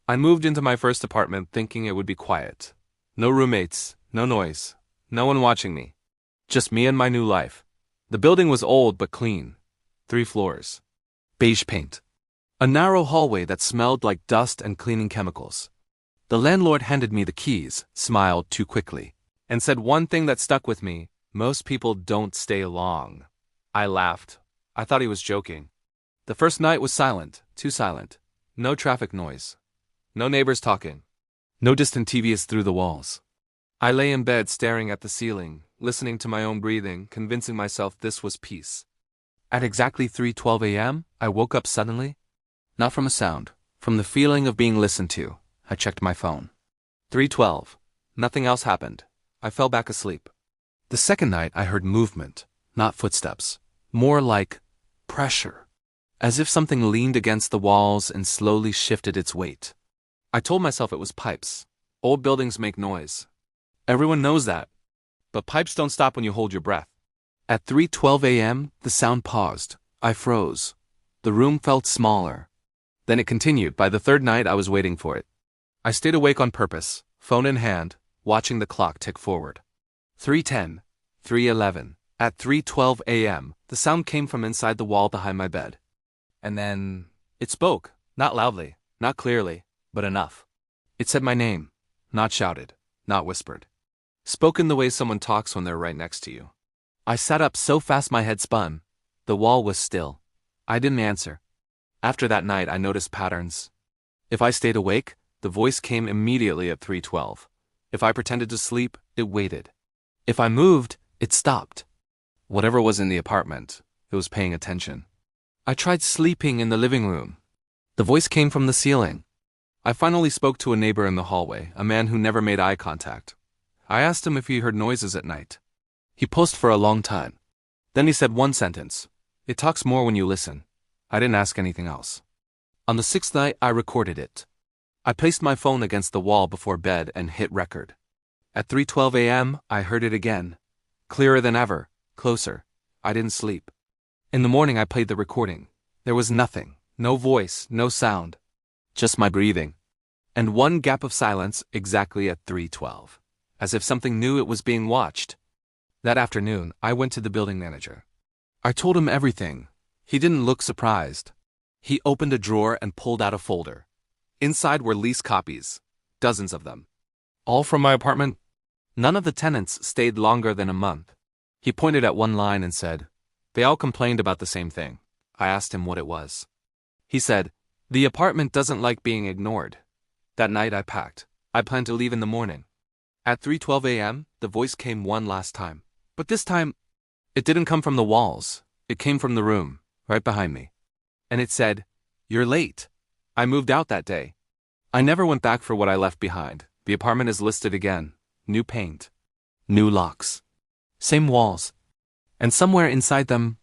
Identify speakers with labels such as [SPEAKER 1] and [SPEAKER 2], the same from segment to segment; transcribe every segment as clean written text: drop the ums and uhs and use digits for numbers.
[SPEAKER 1] I moved into my first apartment thinking it would be quiet. No roommates, no noise, no one watching me. Just me and my new life. The building was old but clean. 3 floors. Beige paint. A narrow hallway that smelled like dust and cleaning chemicals. The landlord handed me the keys, smiled too quickly, and said one thing that stuck with me: most people don't stay long. I laughed. I thought he was joking. The first night was silent, too silent. No traffic noise. No neighbors talking. No distant TVs through the walls. I lay in bed staring at the ceiling, listening to my own breathing, convincing myself this was peace. At exactly 3:12 a.m., I woke up suddenly. Not from a sound, from the feeling of being listened to. I checked my phone. 3:12. Nothing else happened. I fell back asleep. The second night I heard movement, not footsteps. More like pressure. As if something leaned against the walls and slowly shifted its weight. I told myself it was pipes. Old buildings make noise. Everyone knows that. But pipes don't stop when you hold your breath. At 3:12 a.m., the sound paused. I froze. The room felt smaller. Then it continued. By the third night, I was waiting for it. I stayed awake on purpose, phone in hand, watching the clock tick forward. 3:10, 3:11. At 3:12 a.m., the sound came from inside the wall behind my bed. And then it spoke, not loudly, not clearly, but enough. It said my name, not shouted, not whispered. Spoken the way someone talks when they're right next to you. I sat up so fast my head spun. The wall was still. I didn't answer. After that night, I noticed patterns. If I stayed awake, the voice came immediately at 3:12. If I pretended to sleep, it waited. If I moved, it stopped. Whatever was in the apartment, it was paying attention. I tried sleeping in the living room. The voice came from the ceiling. I finally spoke to a neighbor in the hallway, a man who never made eye contact. I asked him if he heard noises at night. He paused for a long time. Then he said one sentence: "It talks more when you listen." I didn't ask anything else. On the 6th night, I recorded it. I placed my phone against the wall before bed and hit record. At 3:12 a.m., I heard it again. Clearer than ever, closer. I didn't sleep. In the morning, I played the recording. There was nothing, no voice, no sound. Just my breathing. And one gap of silence exactly at 3:12. As if something knew it was being watched. That afternoon, I went to the building manager. I told him everything. He didn't look surprised. He opened a drawer and pulled out a folder. Inside were lease copies. Dozens of them. All from my apartment. None of the tenants stayed longer than a month. He pointed at one line and said, "They all complained about the same thing." I asked him what it was. He said, "The apartment doesn't like being ignored." That night I packed. I planned to leave in the morning. At 3:12 a.m., the voice came one last time. But this time, it didn't come from the walls. It came from the room, right behind me. And it said, "You're late." I moved out that day. I never went back for what I left behind. The apartment is listed again. New paint. New locks. Same walls. And somewhere inside them,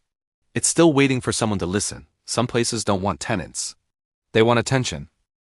[SPEAKER 1] it's still waiting for someone to listen. Some places don't want tenants. They want attention.